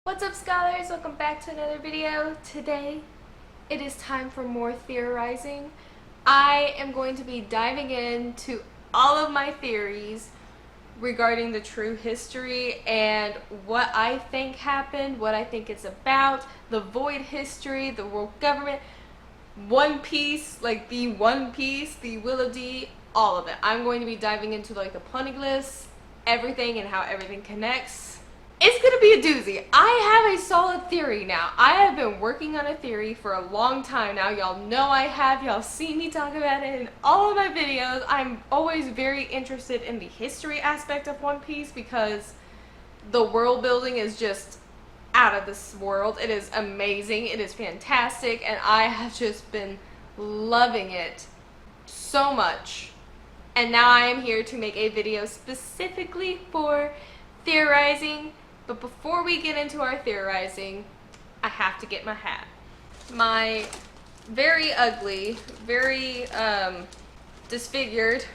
What's up, scholars? Welcome back to another video. Today it is time for more theorizing. I am going to be diving into all of my theories regarding the true history and what I think happened, what I think it's about, the void history, the world government, One Piece, like the One Piece, the Will of D, all of it. I'm going to be diving into like the poneoglyphs, everything and how everything connects. It's gonna be a doozy. I have a solid theory now. I have been working on a theory for a long time now. Y'all know I have. Y'all seen me talk about it in all of my videos. I'm always very interested in the history aspect of One Piece because the world building is just out of this world. It is amazing. It is fantastic. And I have just been loving it so much. And now I am here to make a video specifically for theorizing. But before we get into our theorizing, I have to get my hat. My very ugly, very disfigured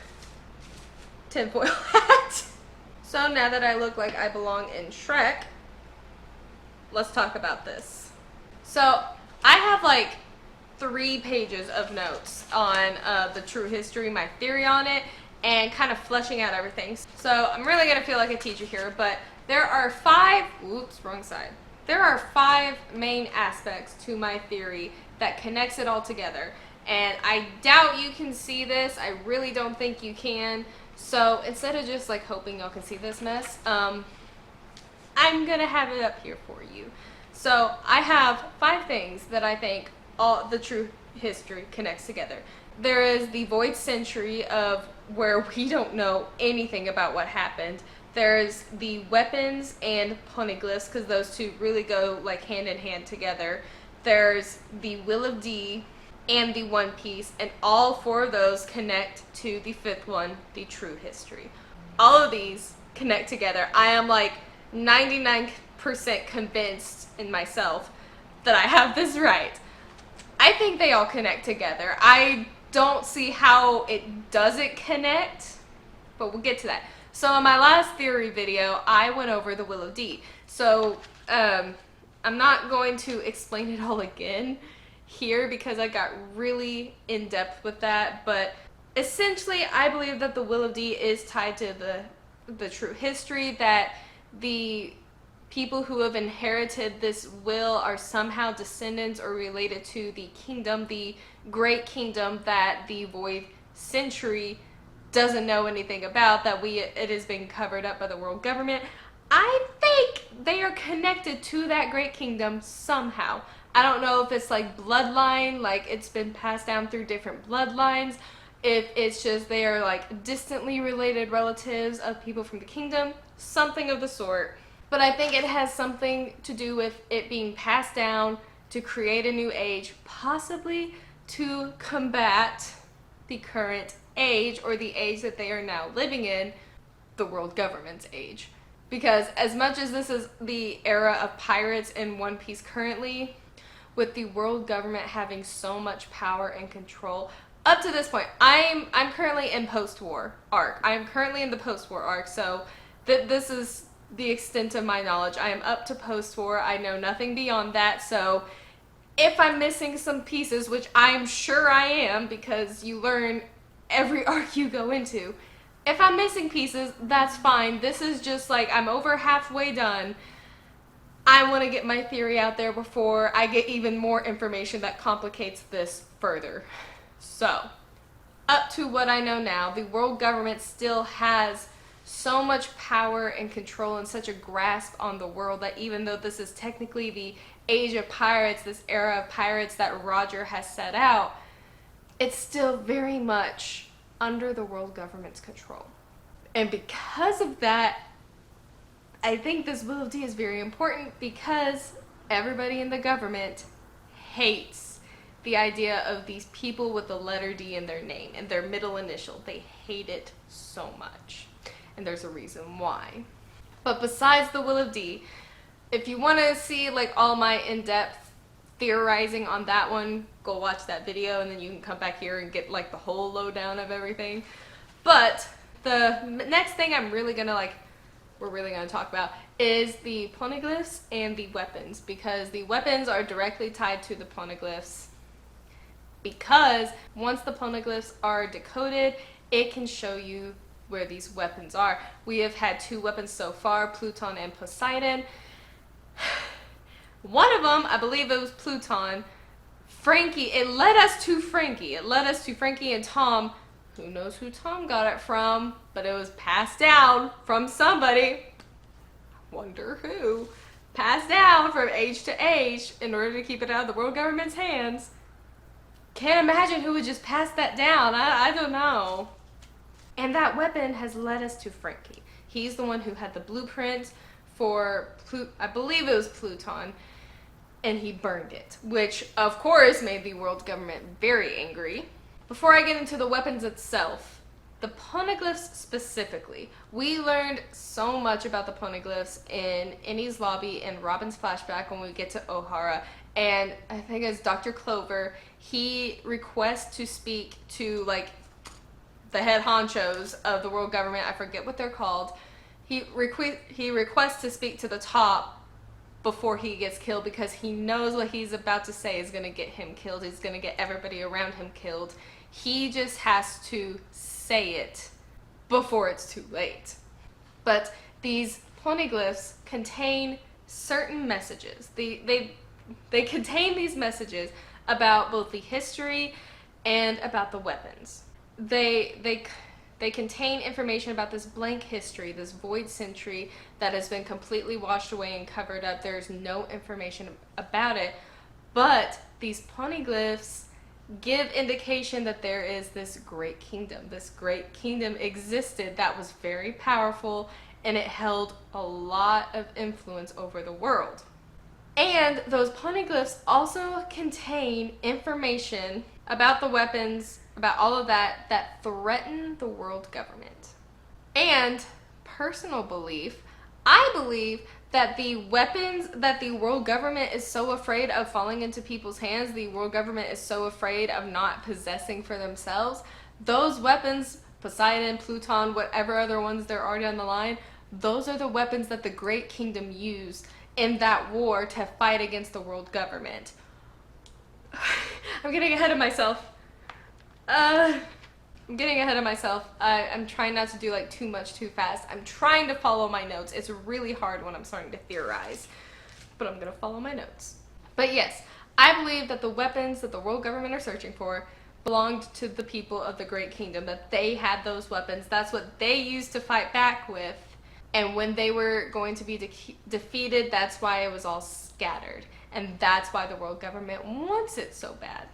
tinfoil hat. So now that I look like I belong in Shrek, let's talk about this. So I have like 3 pages of notes on the true history, my theory on it, and kind of fleshing out everything. So I'm really gonna feel like a teacher here, but there are 5, oops, wrong side. There are 5 main aspects to my theory that connects it all together. And I doubt you can see this. I really don't think you can. So instead of just like hoping y'all can see this mess, I'm gonna have it up here for you. So I have 5 things that I think all the true history connects together. There is the void century of where we don't know anything about what happened. There's the weapons and poneoglyphs, because those two really go like hand in hand together. There's the Will of D and the One Piece, and all 4 of those connect to the 5th one, the true history. All of these connect together. I am like 99% convinced in myself that I have this right. I think they all connect together. I don't see how it doesn't connect, but we'll get to that. So in my last theory video, I went over the Will of D. So I'm not going to explain it all again here because I got really in depth with that. But essentially, I believe that the Will of D is tied to the true history, that the people who have inherited this will are somehow descendants or related to the kingdom, the great kingdom that the void century doesn't know anything about, that it has been covered up by the world government. I think they are connected to that great kingdom somehow. I don't know if it's like bloodline, like it's been passed down through different bloodlines, if it's just they are like distantly related relatives of people from the kingdom, something of the sort. But I think it has something to do with it being passed down to create a new age, possibly to combat the current age, or the age that they are now living in, the world government's age. Because as much as this is the era of pirates in One Piece currently, with the world government having so much power and control, up to this point, I'm currently in post-war arc. I am currently in the post-war arc, so this is the extent of my knowledge. I am up to post-war. I know nothing beyond that, so if I'm missing some pieces, which I'm sure I am because you learn every arc you go into, if I'm missing pieces, that's fine. This is just like I'm over halfway done. I want to get my theory out there before I get even more information that complicates this further. So, up to what I know now, the world government still has so much power and control and such a grasp on the world that even though this is technically the age of pirates, this era of pirates that Roger has set out, it's still very much under the world government's control. And because of that, I think this Will of D is very important because everybody in the government hates the idea of these people with the letter D in their name and their middle initial. They hate it so much. And there's a reason why. But besides the Will of D, if you want to see like all my in-depth theorizing on that one, go watch that video and then you can come back here and get like the whole lowdown of everything. But the next thing I'm really gonna like we're really going to talk about is the poneoglyphs and the weapons, because the weapons are directly tied to the poneoglyphs. Because once the poneoglyphs are decoded, it can show you where these weapons are. We have had 2 weapons so far, Pluton and Poseidon. One of them, I believe it was Pluton. Frankie, it led us to Frankie. It led us to Frankie and Tom. Who knows who Tom got it from, but it was passed down from somebody. Wonder who. Passed down from age to age in order to keep it out of the world government's hands. Can't imagine who would just pass that down. I don't know. And that weapon has led us to Frankie. He's the one who had the blueprint for, I believe it was Pluton, and he burned it, which of course made the world government very angry. Before I get into the weapons itself, the poneglyphs specifically, we learned so much about the poneglyphs in Innie's lobby and Robin's flashback when we get to O'Hara, and I think it's Dr. Clover. He requests to speak to like the head honchos of the world government. I forget what they're called. He requests to speak to the top before he gets killed, because he knows what he's about to say is going to get him killed. He's going to get everybody around him killed. He just has to say it before it's too late. But these poneglyphs contain certain messages. They contain these messages about both the history and about the weapons. They contain information about this blank history, this void century that has been completely washed away and covered up. There's no information about it. But these poneglyphs give indication that there is this great kingdom. This great kingdom existed that was very powerful, and it held a lot of influence over the world. And those poneglyphs also contain information about the weapons, about all of that threaten the world government. And personal belief, I believe that the weapons that the world government is so afraid of falling into people's hands, the world government is so afraid of not possessing for themselves, those weapons, Poseidon, Pluton, whatever other ones there are down the line, those are the weapons that the Great Kingdom used in that war to fight against the world government. I'm getting ahead of myself. I'm trying not to do like too much too fast. I'm trying to follow my notes. It's really hard when I'm starting to theorize, but I'm gonna follow my notes. But yes, I believe that the weapons that the world government are searching for belonged to the people of the Great Kingdom, that they had those weapons. That's what they used to fight back with. And when they were going to be defeated, that's why it was all scattered. And that's why the world government wants it so bad.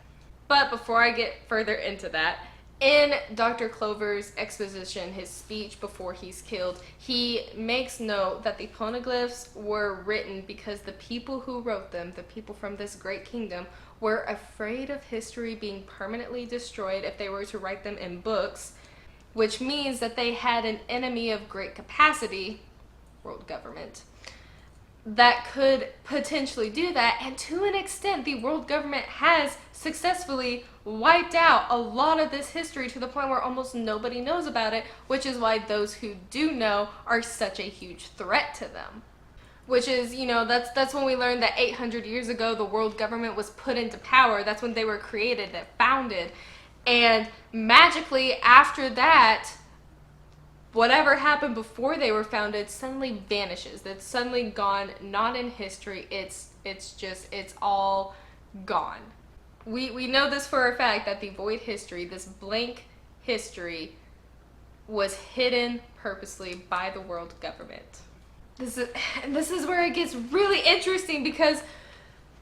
But before I get further into that, in Dr. Clover's exposition, his speech before he's killed, he makes note that the poneglyphs were written because the people who wrote them, the people from this great kingdom, were afraid of history being permanently destroyed if they were to write them in books, which means that they had an enemy of great capacity, world government, that could potentially do that. And to an extent, the world government has successfully wiped out a lot of this history to the point where almost nobody knows about it, which is why those who do know are such a huge threat to them. Which is, you know, that's when we learned that 800 years ago the world government was put into power. That's when they were created, that founded. And magically after that, whatever happened before they were founded suddenly vanishes. That's suddenly gone, not in history. It's all gone. We know this for a fact, that the void history, this blank history, was hidden purposely by the world government. This is where it gets really interesting, because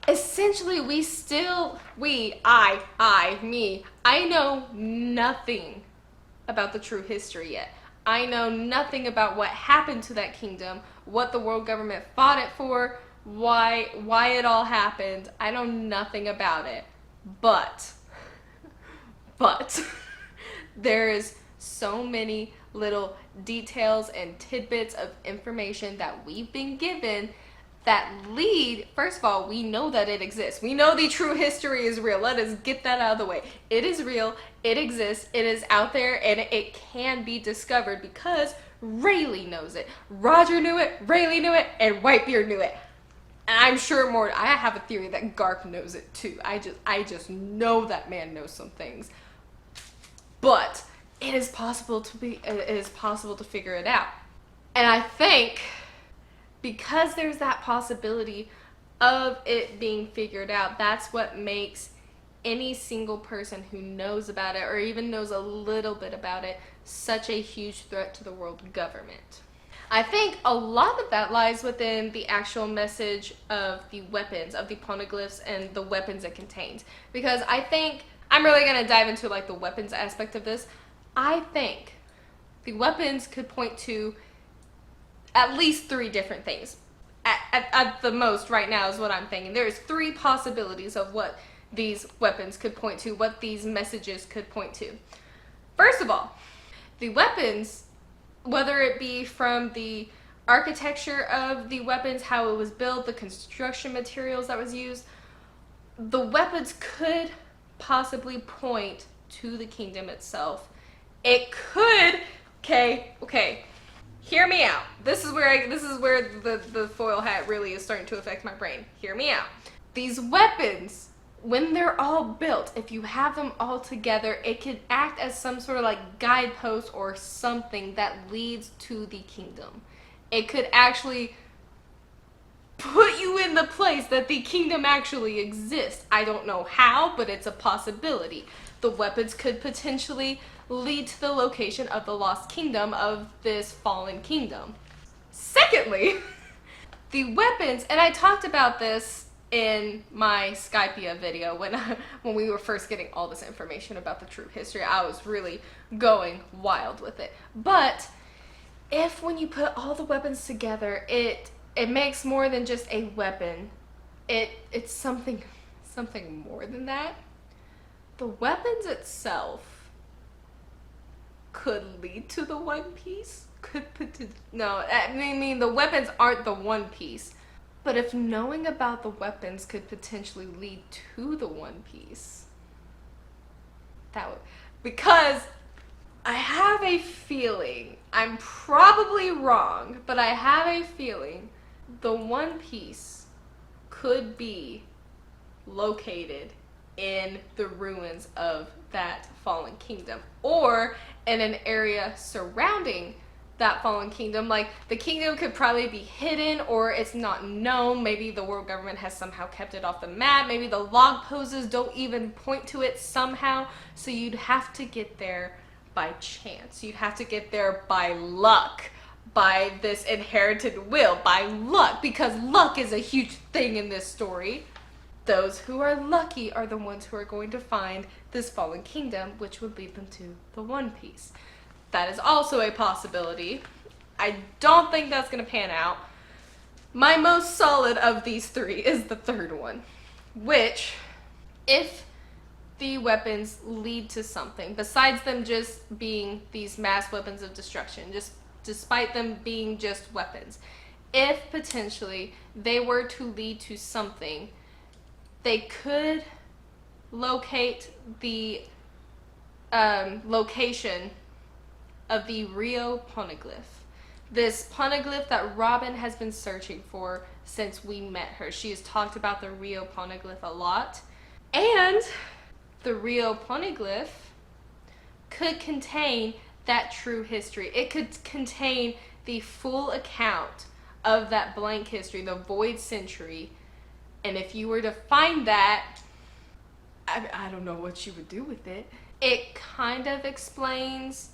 essentially I know nothing about the true history yet. I know nothing about what happened to that kingdom, what the world government fought it for, why it all happened. I know nothing about it. But there is so many little details and tidbits of information that we've been given that lead, first of all, we know that it exists. We know the true history is real. Let us get that out of the way. It is real, it exists, it is out there, and it can be discovered, because Rayleigh knows it. Roger knew it, Rayleigh knew it, and Whitebeard knew it. And I'm sure more. I have a theory that Garp knows it too. I just know that man knows some things. But it is possible to figure it out. And I think because there's that possibility of it being figured out, that's what makes any single person who knows about it or even knows a little bit about it such a huge threat to the world government. I think a lot of that lies within the actual message of the weapons, of the poneglyphs and the weapons it contains. Because I think, I'm really going to dive into like the weapons aspect of this. I think the weapons could point to at least 3 different things. At the most right now is what I'm thinking. There's 3 possibilities of what these weapons could point to, what these messages could point to. First of all, the weapons, whether it be from the architecture of the weapons, how it was built, the construction materials that was used, the weapons could possibly point to the kingdom itself. It could, okay, hear me out. This is where the foil hat really is starting to affect my brain. Hear me out. These weapons, when they're all built, if you have them all together, it could act as some sort of like guidepost or something that leads to the kingdom. It could actually put you in the place that the kingdom actually exists. I don't know how, but it's a possibility. The weapons could potentially lead to the location of the lost kingdom of this fallen kingdom. Secondly, the weapons, and I talked about this in my Skypia video when we were first getting all this information about the true history. I was really going wild with it. But if when you put all the weapons together, it makes more than just a weapon. It's something more than that. The weapons itself could lead to the One Piece. No, I mean the weapons aren't the One Piece. But if knowing about the weapons could potentially lead to the One Piece, that would, because I have a feeling, I'm probably wrong, but I have a feeling the One Piece could be located in the ruins of that fallen kingdom, or in an area surrounding that fallen kingdom. Like, the kingdom could probably be hidden, or it's not known. Maybe the world government has somehow kept it off the map. Maybe the log poses don't even point to it somehow. So you'd have to get there by chance. You'd have to get there by luck, by this inherited will, by luck, because luck is a huge thing in this story. Those who are lucky are the ones who are going to find this fallen kingdom, which would lead them to the One Piece. That is also a possibility. I don't think that's going to pan out. My most solid of these 3 is the third one, which, if the weapons lead to something, besides them just being these mass weapons of destruction, just despite them being just weapons, if potentially they were to lead to something, they could locate the location of the Rio poneglyph. This poneglyph that Robin has been searching for since we met her. She has talked about the Rio poneglyph a lot. And the Rio poneglyph could contain that true history. It could contain the full account of that blank history, the void century. And if you were to find that, I don't know what you would do with it. It kind of explains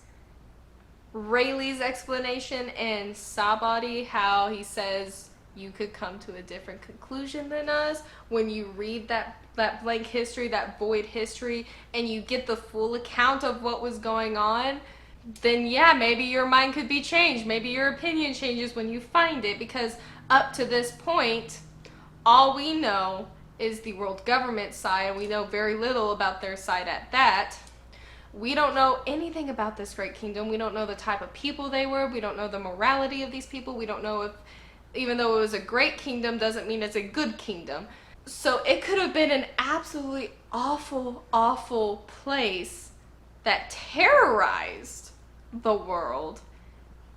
Rayleigh's explanation in Sabody, how he says you could come to a different conclusion than us when you read that blank history, that void history, and you get the full account of what was going on. Then yeah, maybe your mind could be changed. Maybe your opinion changes when you find it, because up to this point, all we know is the world government side, and we know very little about their side at that. We don't know anything about this great kingdom. We don't know the type of people they were. We don't know the morality of these people. We don't know if, even though it was a great kingdom, doesn't mean it's a good kingdom. So it could have been an absolutely awful, awful place that terrorized the world.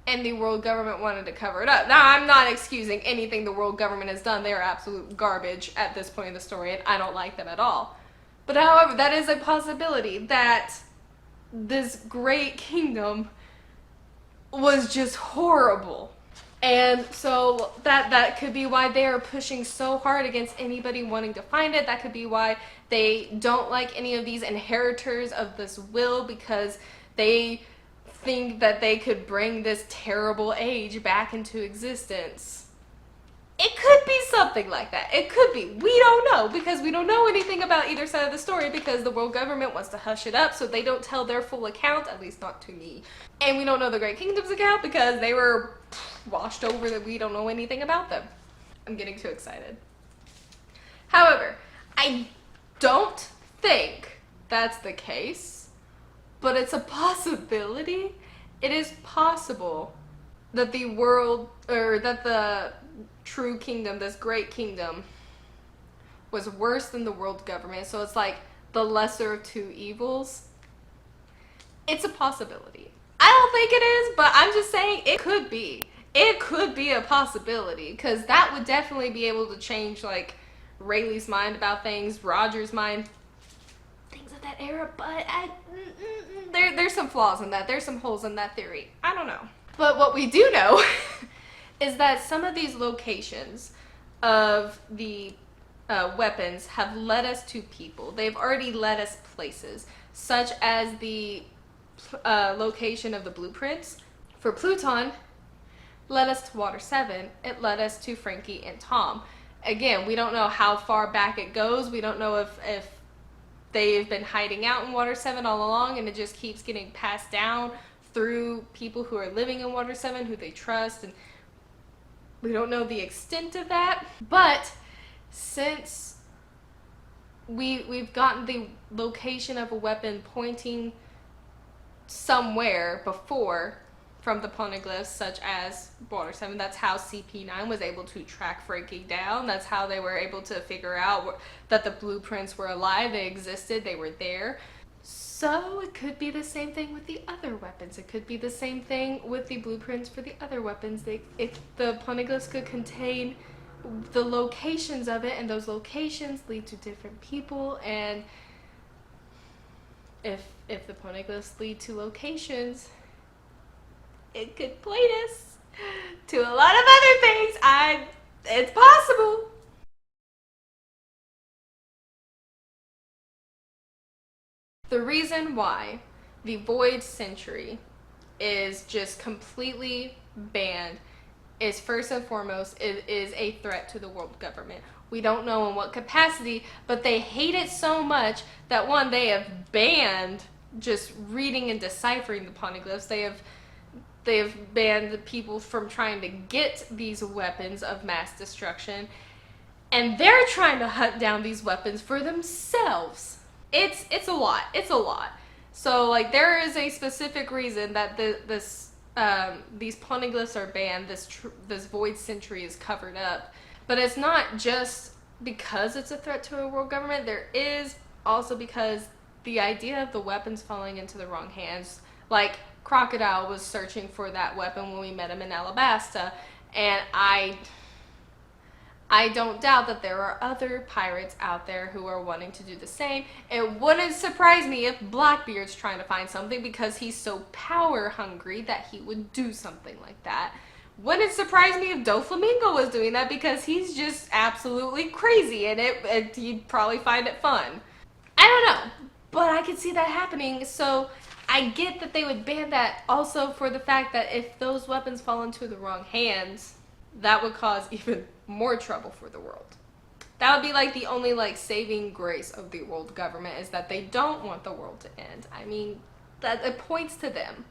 and the world government wanted to cover it up. Now, I'm not excusing anything the world government has done. They are absolute garbage at this point in the story, and I don't like them at all. But however, that is a possibility that this great kingdom was just horrible. And so that could be why they are pushing so hard against anybody wanting to find it. That could be why they don't like any of these inheritors of this will, because they think that they could bring this terrible age back into existence. It could be something like that. It could be. We don't know, because we don't know anything about either side of the story, because the world government wants to hush it up so they don't tell their full account, at least not to me. And we don't know the Great Kingdom's account because they were washed over, that we don't know anything about them. I'm getting too excited. However, I don't think that's the case, but it's a possibility. It is possible that the world, or that the true kingdom, this great kingdom, was worse than the world government. So it's like the lesser of two evils. It's a possibility. I don't think it is, but I'm just saying it could be. It could be a possibility, because that would definitely be able to change, like, Rayleigh's mind about things, Roger's mind, things of that era. But there's some flaws in that. There's some holes in that theory. I don't know. But what we do know is that some of these locations of the weapons have led us to people. They've already led us places, such as the location of the blueprints for Pluton led us to Water 7. It led us to Frankie and Tom. Again, we don't know how far back it goes. We don't know if they've been hiding out in Water 7 all along, and it just keeps getting passed down through people who are living in Water 7, who they trust, and we don't know the extent of that. But since we've gotten the location of a weapon pointing somewhere before from the poneoglyphs, such as Water 7, that's how CP9 was able to track Frankie down. That's how they were able to figure out that the blueprints were alive, they existed, they were there. So it could be the same thing with the other weapons. It could be the same thing with the blueprints for the other weapons. If the poneglyphs could contain the locations of it, and those locations lead to different people, and if the poneglyphs lead to locations, it could point us to a lot of other things. It's possible. The reason why the Void Century is just completely banned is, first and foremost, it is a threat to the world government. We don't know in what capacity, but they hate it so much that, one, they have banned just reading and deciphering the poneglyphs. They have banned the people from trying to get these weapons of mass destruction, and they're trying to hunt down these weapons for themselves. It's a lot. It's a lot. So, like, there is a specific reason that these poneglyphs are banned. This Void Century is covered up, but it's not just because it's a threat to a world government. There is also because the idea of the weapons falling into the wrong hands, like Crocodile was searching for that weapon when we met him in Alabasta, and I don't doubt that there are other pirates out there who are wanting to do the same. It wouldn't surprise me if Blackbeard's trying to find something, because he's so power hungry that he would do something like that. Wouldn't surprise me if Doflamingo was doing that, because he's just absolutely crazy, and he'd probably find it fun. I don't know, but I could see that happening. So I get that they would ban that, also for the fact that if those weapons fall into the wrong hands, that would cause even more trouble for the world. That would be like the only saving grace of the world government, is that they don't want the world to end. I mean, that it points to them.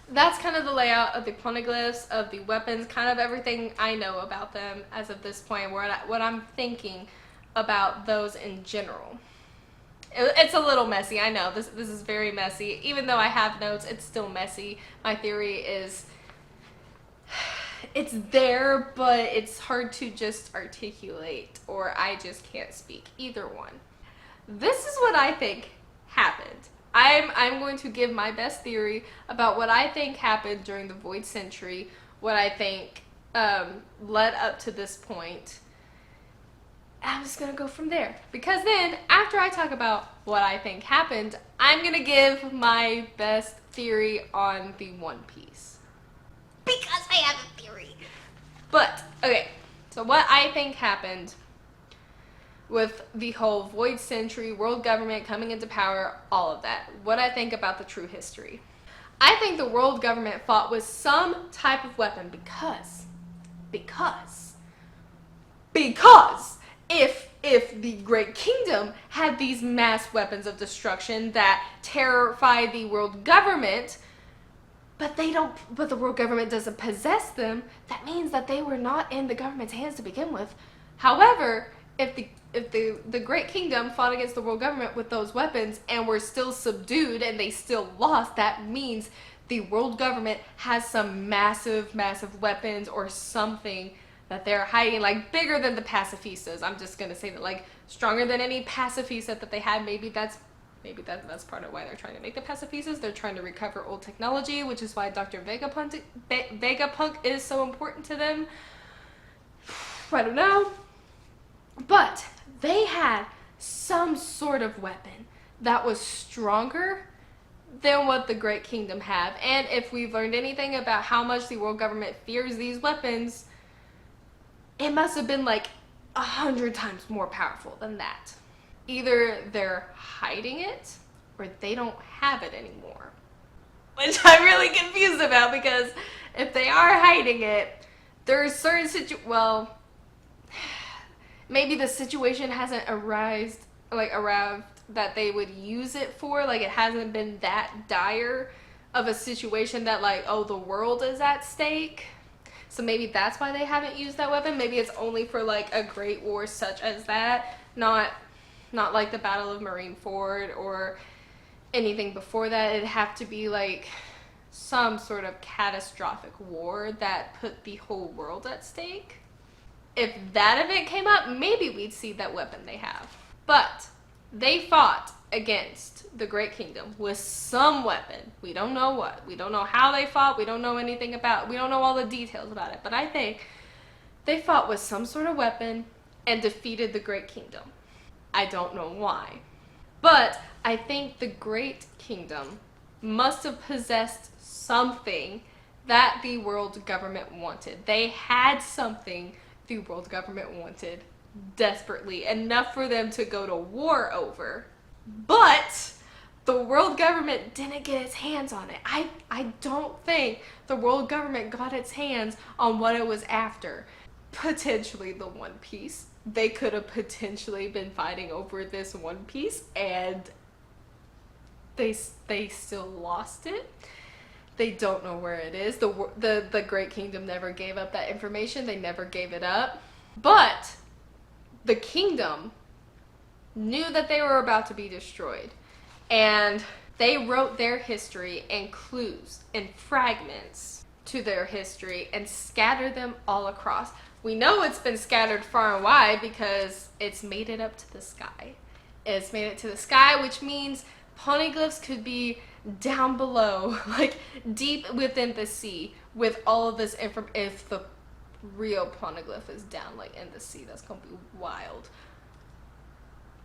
That's kind of the layout of the poneglyphs, of the weapons, kind of everything I know about them as of this point, what I'm thinking about those in general. It's a little messy, I know. This is very messy. Even though I have notes, it's still messy. My theory is, it's there, but it's hard to just articulate, or I just can't speak. Either one. This is what I think happened. I'm going to give my best theory about what I think happened during the Void Century, what I think led up to this point. I'm just gonna go from there, because then after I talk about what I think happened, I'm gonna give my best theory on the One Piece, because I have a theory. But okay, so what I think happened with the whole Void Century, world government coming into power, all of that, what I think about the true history. I think the world government fought with some type of weapon because if the Great Kingdom had these mass weapons of destruction that terrify the world government, but the world government doesn't possess them, that means that they were not in the government's hands to begin with. However, if the Great Kingdom fought against the world government with those weapons and were still subdued and they still lost, that means the world government has some massive weapons or something that they're hiding, like bigger than the pacifistas. I'm just gonna say that, like stronger than any pacifista that they had. Maybe that's part of why they're trying to make the pacifistas. They're trying to recover old technology, which is why Dr. Vegapunk is so important to them. I don't know. But they had some sort of weapon that was stronger than what the Great Kingdom have. And if we've learned anything about how much the world government fears these weapons, it must have been like 100 times more powerful than that. Either they're hiding it or they don't have it anymore, which I'm really confused about, because if they are hiding it, there's certain maybe the situation hasn't arrived that they would use it for. Like, it hasn't been that dire of a situation that, like, oh, the world is at stake. So maybe that's why they haven't used that weapon. Maybe it's only for like a great war such as that, not like the Battle of Marineford or anything before that. It'd have to be like some sort of catastrophic war that put the whole world at stake. If that event came up, maybe we'd see that weapon they have. But they fought against the Great Kingdom with some weapon. We don't know what. We don't know how they fought. We don't know anything about. We don't know all the details about it. But I think they fought with some sort of weapon and defeated the Great Kingdom. I don't know why. But I think the Great Kingdom must have possessed something that the world government wanted. They had something the world government wanted desperately, enough for them to go to war over. But the world government didn't get its hands on it. I don't think the world government got its hands on what it was after. Potentially the One Piece. They could have potentially been fighting over this One Piece, and they still lost it. They don't know where it is. The Great Kingdom never gave up that information. They never gave it up. But the kingdom knew that they were about to be destroyed, and they wrote their history and clues and fragments to their history and scattered them all across. We know it's been scattered far and wide because it's made it up to the sky. It's made it to the sky, which means poneoglyphs could be down below, like deep within the sea, with all of this information. If the real poneglyph is down like in the sea, that's gonna be wild.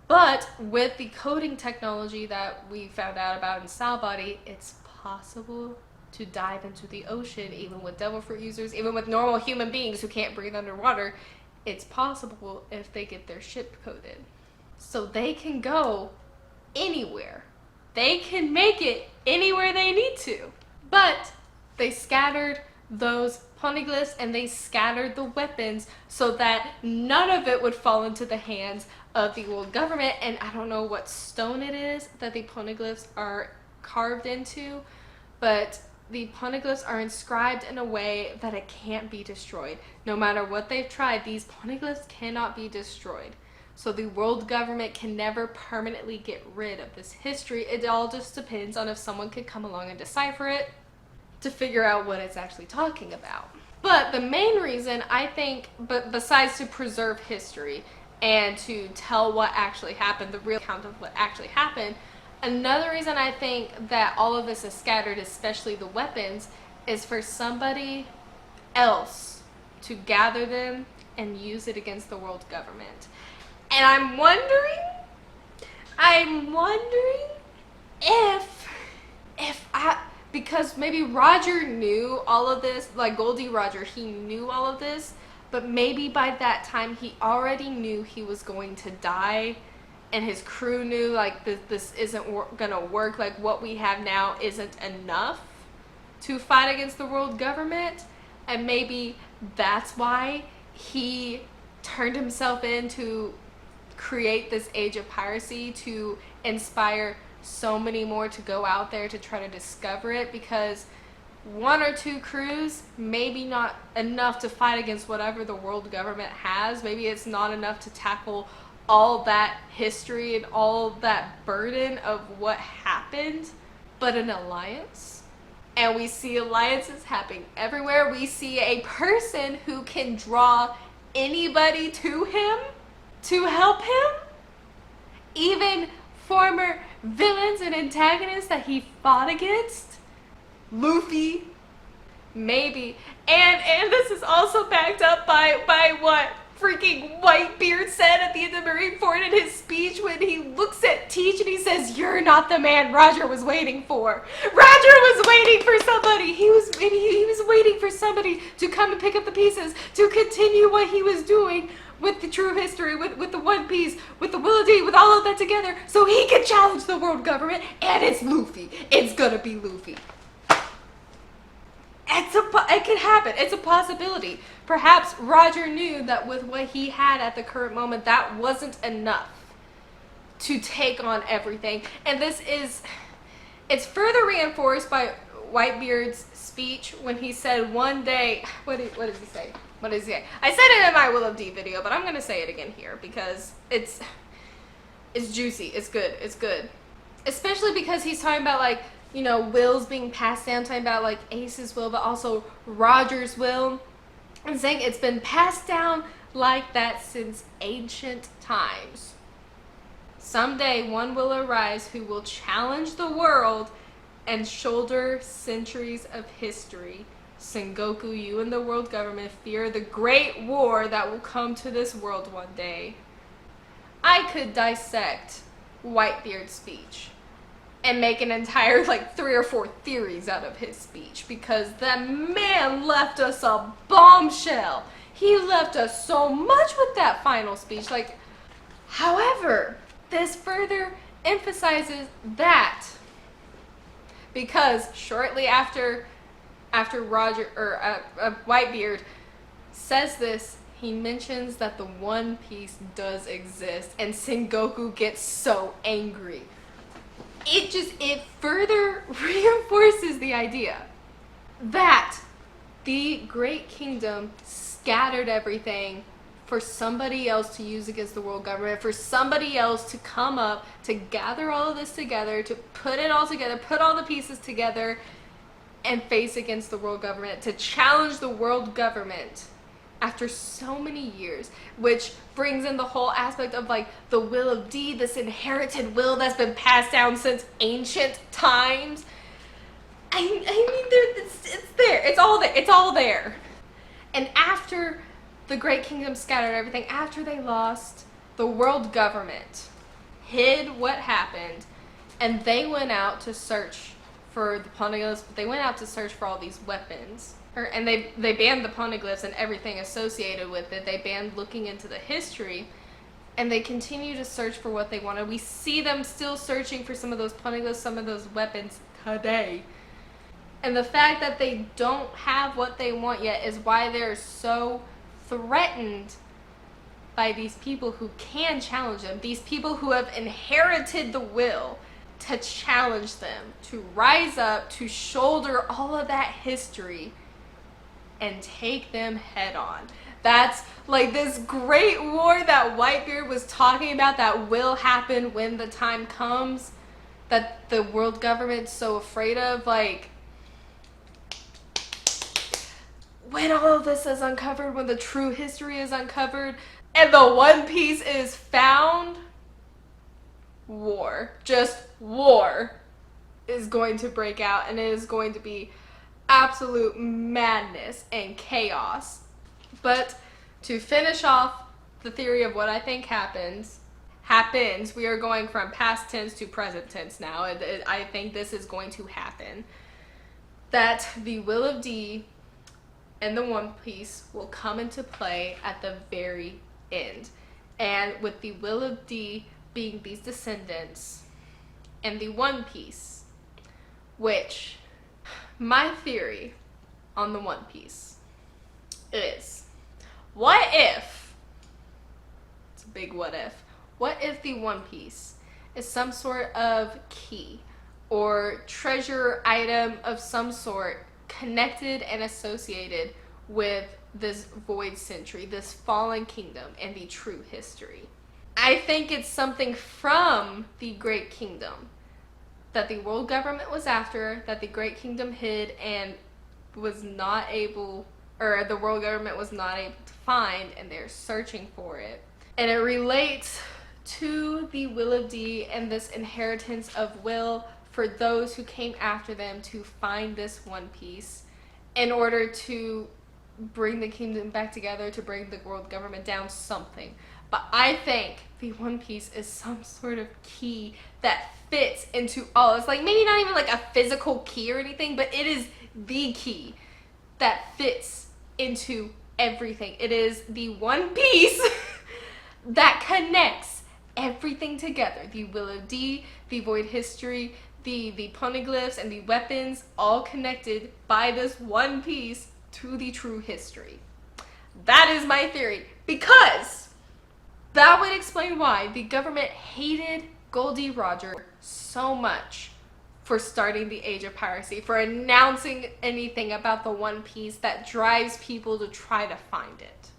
But with the coding technology that we found out about in Salbody, it's possible to dive into the ocean, even with devil fruit users, even with normal human beings who can't breathe underwater. It's possible if they get their ship coded. So they can go anywhere. They can make it anywhere they need to. But they scattered those poneglyphs and they scattered the weapons so that none of it would fall into the hands of the world government. And I don't know what stone it is that the poneglyphs are carved into, but the poneglyphs are inscribed in a way that it can't be destroyed. No matter what they've tried, these poneglyphs cannot be destroyed. So the world government can never permanently get rid of this history. It all just depends on if someone could come along and decipher it to figure out what it's actually talking about. But the main reason, I think, besides to preserve history and to tell what actually happened, the real account of what actually happened, Another reason I think that all of this is scattered, especially the weapons, is for somebody else to gather them and use it against the world government. And I'm wondering if because maybe Roger knew all of this, like Goldie Roger, he knew all of this, but maybe by that time he already knew he was going to die, and his crew knew like this isn't gonna work, like what we have now isn't enough to fight against the world government, and maybe that's why he turned himself in to create this age of piracy to inspire so many more to go out there to try to discover it, because one or two crews maybe not enough to fight against whatever the world government has. Maybe it's not enough to tackle all that history and all that burden of what happened, but an alliance. And we see alliances happening everywhere. We see a person who can draw anybody to him to help him, even former villains and antagonists that he fought against. Luffy, maybe. And this is also backed up by what freaking Whitebeard said at the end of Marineford in his speech when he looks at Teach and he says, "You're not the man Roger was waiting for." Roger was waiting for somebody. He was waiting for somebody to come and pick up the pieces to continue what he was doing with the true history, with the One Piece, with the Will of D, with all of that together, so he could challenge the world government, and it's Luffy. It's gonna be Luffy. It could happen. It's a possibility. Perhaps Roger knew that with what he had at the current moment, that wasn't enough to take on everything. And it's further reinforced by Whitebeard's speech when he said one day, what does he say? What does he say? I said it in my Will of D video, but I'm going to say it again here because it's juicy. It's good. It's good. Especially because he's talking about, like, you know, wills being passed down, talking about like Ace's will, but also Roger's will, and saying it's been passed down like that since ancient times. Someday one will arise who will challenge the world and shoulder centuries of history. Sengoku, you and the world government fear the great war that will come to this world one day. I could dissect Whitebeard's speech and make an entire, like, 3 or 4 theories out of his speech, because that man left us a bombshell. He left us so much with that final speech. Like, however, this further emphasizes that, because shortly after Roger or Whitebeard says this, he mentions that the One Piece does exist, and Sengoku gets so angry. It further reinforces the idea that the Great Kingdom scattered everything for somebody else to use against the world government, for somebody else to come up, to gather all of this together, to put it all together, put all the pieces together, and face against the world government, to challenge the world government after so many years, which brings in the whole aspect of, like, the Will of D, this inherited will that's been passed down since ancient times. I mean, it's there. It's all there. It's all there. And after the Great Kingdom scattered everything, after they lost, the world government hid what happened, and they went out to search for the poneoglyphs, but they went out to search for all these weapons. And they banned the poneoglyphs and everything associated with it. They banned looking into the history, and they continue to search for what they wanted. We see them still searching for some of those poneoglyphs, some of those weapons today. And the fact that they don't have what they want yet is why they're so threatened by these people who can challenge them, these people who have inherited the will to challenge them, to rise up, to shoulder all of that history and take them head on. That's like this great war that Whitebeard was talking about that will happen when the time comes, that the world government's so afraid of. Like, when all of this is uncovered, when the true history is uncovered, and the One Piece is found, war, just war, is going to break out, and it is going to be absolute madness and chaos. But to finish off the theory of what I think happens, we are going from past tense to present tense now. I think this is going to happen. That the Will of D and the One Piece will come into play at the very end. And with the Will of D being these descendants and the One Piece, which my theory on the One Piece is, what if, it's a big what if the One Piece is some sort of key or treasure item of some sort connected and associated with this void century, this fallen kingdom, and the true history? I think it's something from the Great Kingdom that the world government was after, that the Great Kingdom hid and was not able, or the world government was not able to find, and they're searching for it. And it relates to the Will of D and this inheritance of will for those who came after them to find this One Piece in order to bring the kingdom back together, to bring the world government down, something. But I think the One Piece is some sort of key that fits into all. It's like maybe not even like a physical key or anything, but it is the key that fits into everything. It is the One Piece that connects everything together. The Will of D, the void history, the poneoglyphs, and the weapons, all connected by this One Piece to the true history. That is my theory, because that would explain why the government hated Goldie Roger so much for starting the Age of Piracy, for announcing anything about the One Piece that drives people to try to find it.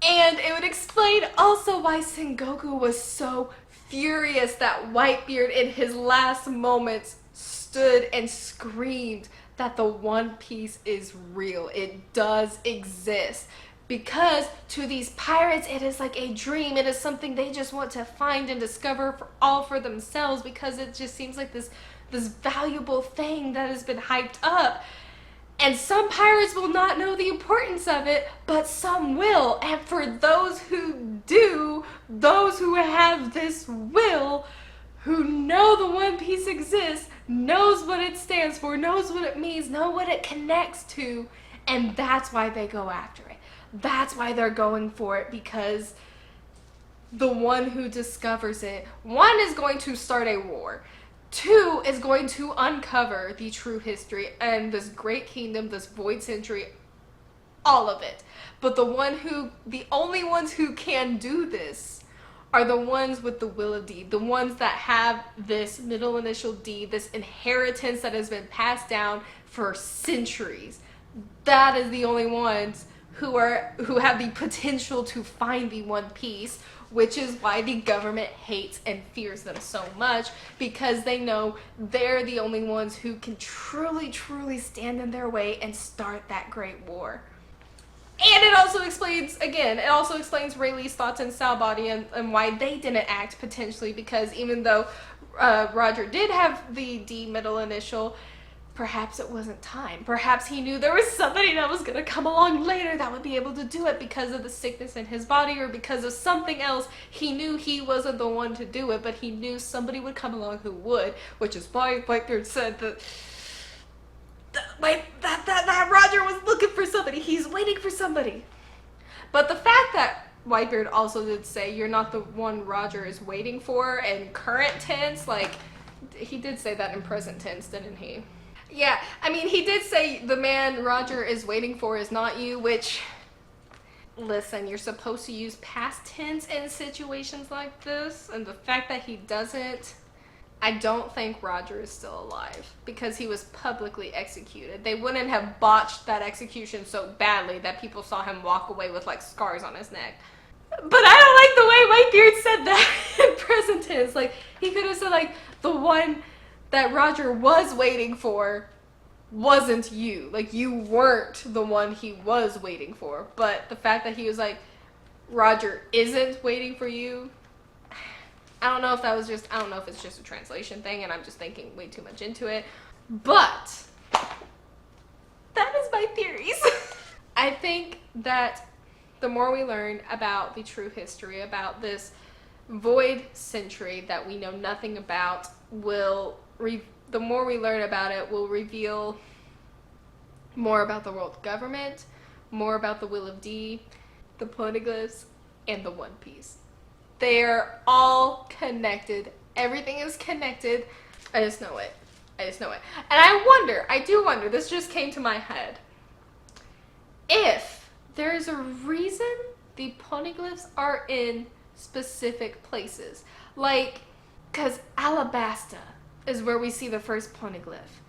And it would explain also why Sengoku was so furious that Whitebeard in his last moments stood and screamed that the One Piece is real. It does exist. Because to these pirates, it is like a dream. It is something they just want to find and discover for themselves, because it just seems like this valuable thing that has been hyped up. And some pirates will not know the importance of it, but some will. And for those who do, those who have this will, who know the One Piece exists, knows what it stands for, knows what it means, know what it connects to, and that's why they go after it. That's why they're going for it, because the one who discovers it, one, is going to start a war. Two, is going to uncover the true history and this great kingdom, this void century, all of it. But the only ones who can do this are the ones with the Will of D, the ones that have this middle initial D, this inheritance that has been passed down for centuries. That is the only ones who have the potential to find the One Piece, which is why the government hates and fears them so much, because they know they're the only ones who can truly, truly stand in their way and start that great war. And it also explains Rayleigh's thoughts in Salbody and why they didn't act, potentially, because even though Roger did have the D middle initial, perhaps it wasn't time. Perhaps he knew there was somebody that was going to come along later that would be able to do it because of the sickness in his body or because of something else. He knew he wasn't the one to do it, but he knew somebody would come along who would, which is why Whitebeard said that Roger was looking for somebody. He's waiting for somebody. But the fact that Whitebeard also did say, you're not the one Roger is waiting for, in current tense, like, he did say that in present tense, didn't he? Yeah, I mean, he did say the man Roger is waiting for is not you, which, listen, you're supposed to use past tense in situations like this, and the fact that he doesn't, I don't think Roger is still alive, because he was publicly executed. They wouldn't have botched that execution so badly that people saw him walk away with, like, scars on his neck. But I don't like the way Whitebeard said that in present tense. Like, he could have said, like, the one that Roger was waiting for wasn't you. Like, you weren't the one he was waiting for. But the fact that he was like, Roger isn't waiting for you, I don't know if that was just, I don't know if it's just a translation thing and I'm just thinking way too much into it, but that is my theories. I think that the more we learn about the true history, about this void century that we know nothing about, the more we learn about it will reveal more about the world government, more about the Will of D, the poneglyphs, and the One Piece. They're all connected. Everything is connected. I just know it. I just know it. And I do wonder, this just came to my head, if there is a reason the poneglyphs are in specific places. Like, because Alabasta is where we see the first poneglyph.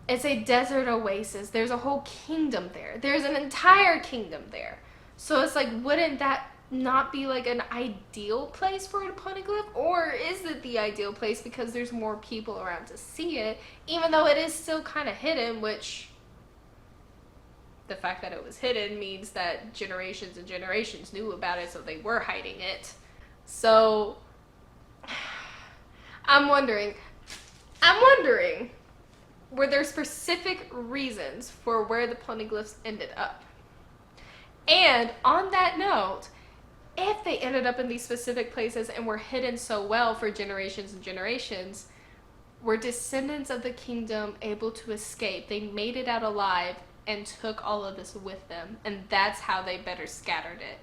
It's a desert oasis. There's a whole kingdom there. There's an entire kingdom there. So it's like, wouldn't that not be like an ideal place for a poneglyph? Or is it the ideal place because there's more people around to see it, even though it is still kind of hidden, which the fact that it was hidden means that generations and generations knew about it, so they were hiding it. So I'm wondering, were there specific reasons for where the poneglyphs ended up? And on that note, if they ended up in these specific places and were hidden so well for generations and generations, were descendants of the kingdom able to escape? They made it out alive and took all of this with them, and that's how they better scattered it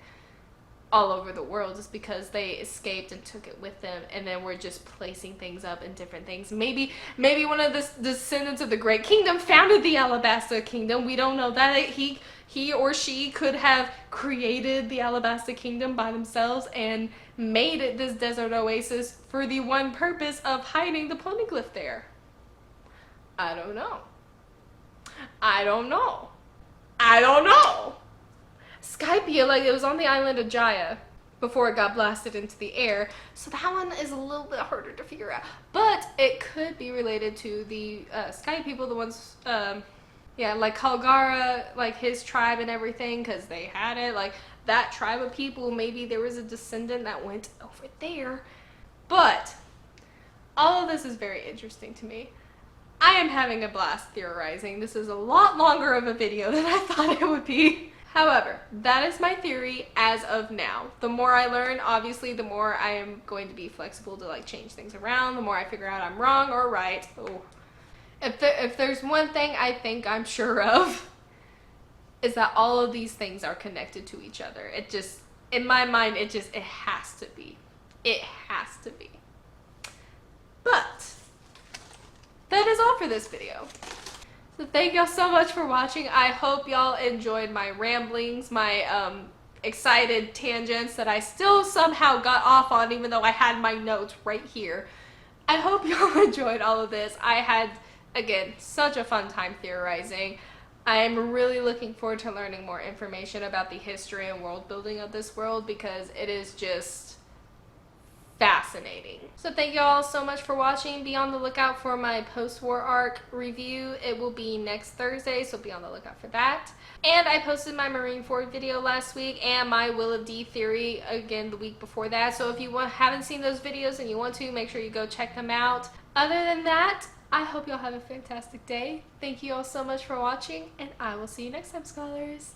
all over the world, is because they escaped and took it with them, and then we're just placing things up in different things. Maybe one of the descendants of the Great Kingdom founded the Alabasta Kingdom. We don't know that. He or she could have created the Alabasta Kingdom by themselves and made it this desert oasis for the one purpose of hiding the poneglyph there. I don't know. Skypia, like, it was on the island of Jaya before it got blasted into the air, so that one is a little bit harder to figure out. But it could be related to the Sky people, the ones, yeah, like Kalgara, like his tribe and everything, because they had it, like that tribe of people, maybe there was a descendant that went over there. But all of this is very interesting to me. I am having a blast theorizing. This is a lot longer of a video than I thought it would be. However, that is my theory as of now. The more I learn, obviously, the more I am going to be flexible to like change things around, the more I figure out I'm wrong or right. Oh. If there's one thing I think I'm sure of, is that all of these things are connected to each other. It just, in my mind, it has to be. It has to be. But that is all for this video. So thank y'all so much for watching. I hope y'all enjoyed my ramblings, my excited tangents that I still somehow got off on, even though I had my notes right here. I hope y'all enjoyed all of this. I had, again, such a fun time theorizing. I am really looking forward to learning more information about the history and world building of this world, because it is just fascinating. So thank you all so much for watching. Be on the lookout for my post-war arc review. It will be next Thursday, so be on the lookout for that. And I posted my Marineford video last week and my Will of D theory again the week before that. So if you haven't seen those videos and you want to, make sure you go check them out. Other than that, I hope y'all have a fantastic day. Thank you all so much for watching, and I will see you next time, scholars.